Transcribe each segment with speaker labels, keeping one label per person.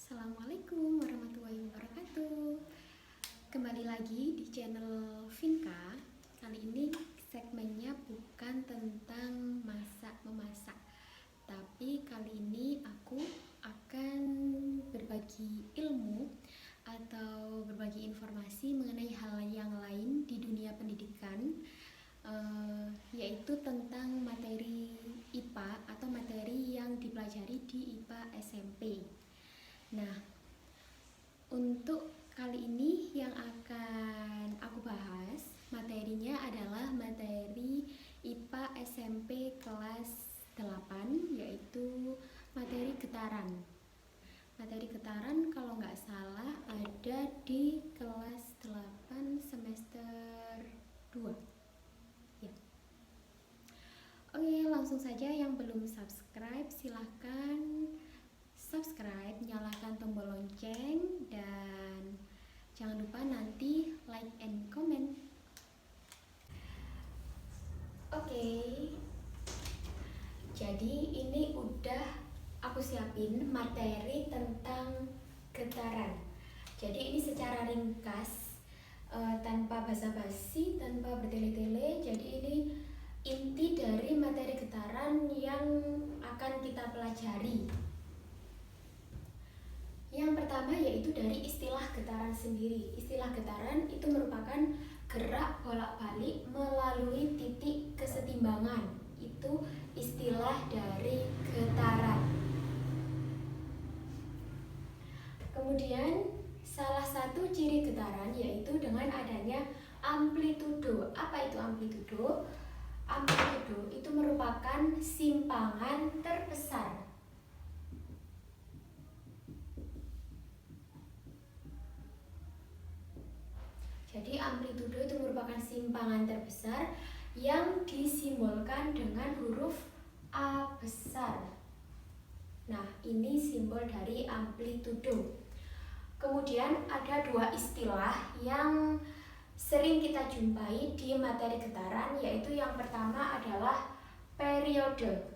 Speaker 1: Assalamualaikum warahmatullahi wabarakatuh. Kembali lagi di channel Vinka. Kali ini segmennya bukan tentang masak-memasak, tapi kali ini aku akan berbagi ilmu atau berbagi informasi mengenai hal yang lain di dunia pendidikan, yaitu tentang materi IPA atau materi yang dipelajari di IPA SMP. Nah, untuk kali ini yang akan aku bahas materinya adalah materi IPA SMP kelas 8, yaitu materi getaran. Materi getaran kalau nggak salah ada di kelas 8 semester 2 ya. Oke, langsung saja. Yang belum subscribe silahkan subscribe, nyalakan tombol lonceng, dan jangan lupa nanti like and comment. Oke, jadi ini udah aku siapin materi tentang getaran. Jadi ini secara ringkas, tanpa basa-basi, tanpa bertele-tele. Jadi ini inti dari materi getaran yang akan kita pelajari. Yang pertama yaitu dari istilah getaran sendiri. Istilah getaran itu merupakan gerak bolak-balik melalui titik kesetimbangan. Itu istilah dari getaran. Kemudian salah satu ciri getaran yaitu dengan adanya amplitudo. Apa itu amplitudo? Amplitudo itu merupakan simpangan terbesar. Jadi amplitudo itu merupakan simpangan terbesar yang disimbolkan dengan huruf A besar. Nah, ini simbol dari amplitudo. Kemudian ada dua istilah yang sering kita jumpai di materi getaran, yaitu yang pertama adalah periode.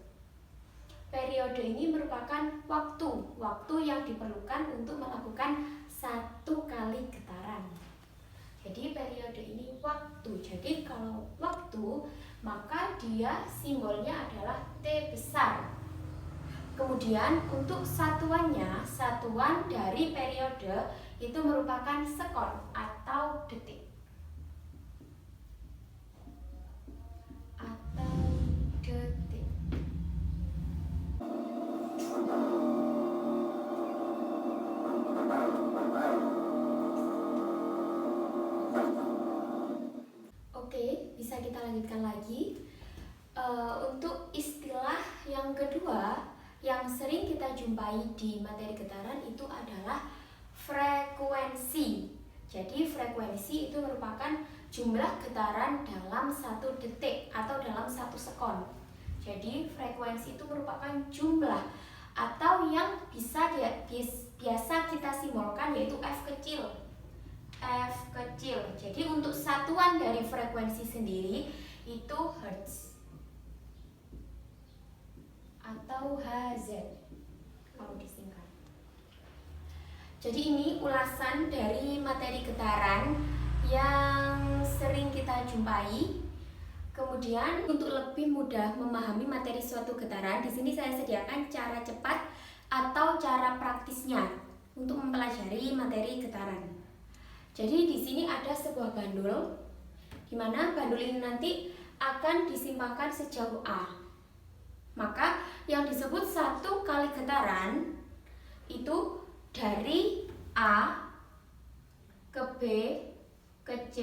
Speaker 1: Periode ini merupakan waktu yang diperlukan untuk melakukan satu kali getaran. Jadi periode ini waktu. Jadi kalau waktu, maka dia simbolnya adalah T besar. Kemudian untuk satuannya, satuan dari periode itu merupakan sekon atau detik. Atau detik. Oke, bisa kita lanjutkan lagi. Untuk istilah yang kedua yang sering kita jumpai di materi getaran itu adalah frekuensi. Jadi frekuensi itu merupakan jumlah getaran dalam satu detik atau dalam satu sekon. Jadi frekuensi itu merupakan jumlah atau yang biasa kita simbolkan yaitu F kecil. F kecil. Jadi untuk satuan dari frekuensi sendiri itu Hertz atau Hz kalau disingkat. Jadi ini ulasan dari materi getaran yang sering kita jumpai. Kemudian untuk lebih mudah memahami materi suatu getaran, di sini saya sediakan cara cepat atau cara praktisnya untuk mempelajari materi getaran. Jadi di sini ada sebuah bandul, di mana bandul ini nanti akan disimpangkan sejauh A. Maka yang disebut satu kali getaran itu dari A ke B ke C,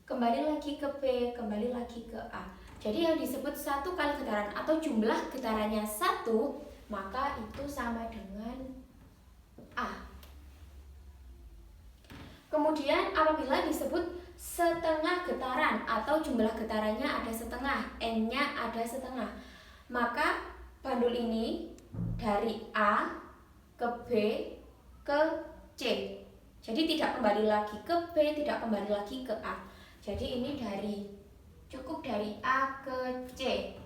Speaker 1: kembali lagi ke B, kembali lagi ke A. Jadi yang disebut satu kali getaran atau jumlah getarannya 1, maka itu sama dengan A. Kemudian apabila disebut setengah getaran atau jumlah getarannya ada setengah, N-nya ada setengah, maka bandul ini dari A ke B ke C. Jadi tidak kembali lagi ke B, tidak kembali lagi ke A. Jadi ini cukup dari A ke C.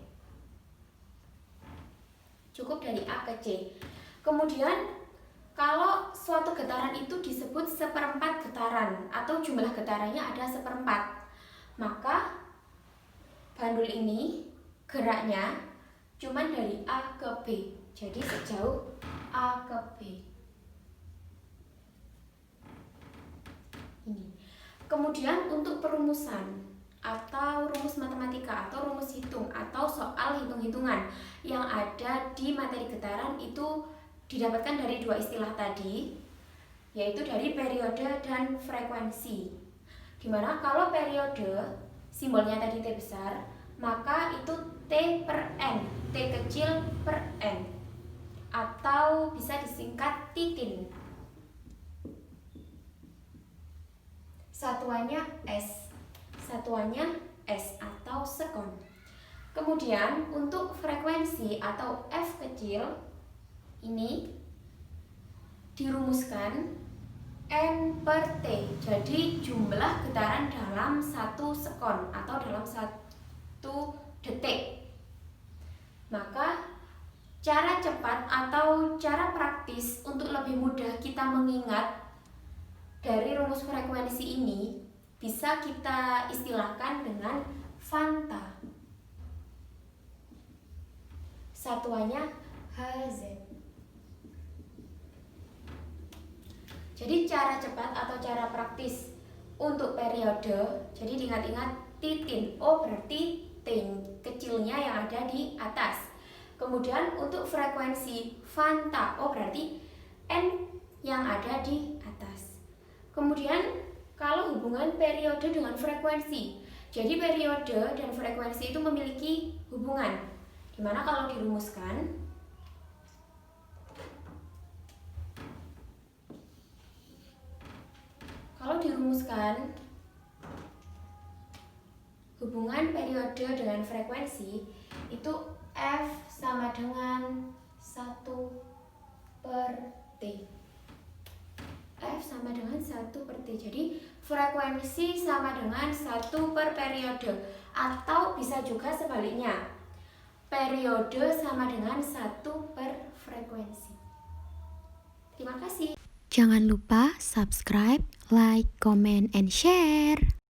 Speaker 1: Cukup dari A ke C. Kemudian Kalau suatu getaran itu disebut seperempat getaran atau jumlah getarannya ada seperempat, maka bandul ini geraknya cuma dari A ke B, jadi sejauh A ke B. Ini. Kemudian untuk perumusan atau rumus matematika atau rumus hitung atau soal hitung-hitungan yang ada di materi getaran itu didapatkan dari dua istilah tadi, yaitu dari periode dan frekuensi. Dimana kalau periode simbolnya tadi T besar, maka itu T per N, T kecil per N, atau bisa disingkat titin. Satuannya S atau sekon. Kemudian untuk frekuensi atau F kecil ini dirumuskan N per T, jadi jumlah getaran dalam 1 sekon atau dalam 1 detik. Maka cara cepat atau cara praktis untuk lebih mudah kita mengingat dari rumus frekuensi ini bisa kita istilahkan dengan Fanta. Satuannya Hz. Jadi cara cepat atau cara praktis untuk periode, jadi diingat-ingat titin, O berarti tin kecilnya yang ada di atas. Kemudian untuk frekuensi Fanta, O berarti N yang ada di atas. Kemudian kalau hubungan periode dengan frekuensi, jadi periode dan frekuensi itu memiliki hubungan, dimana kalau dirumuskan hubungan periode dengan frekuensi itu F sama dengan 1 per T. F sama dengan 1 per T. Jadi frekuensi sama dengan 1 per periode, atau bisa juga sebaliknya, periode sama dengan 1 per frekuensi. Terima kasih.
Speaker 2: Jangan lupa subscribe, like, comment, and share.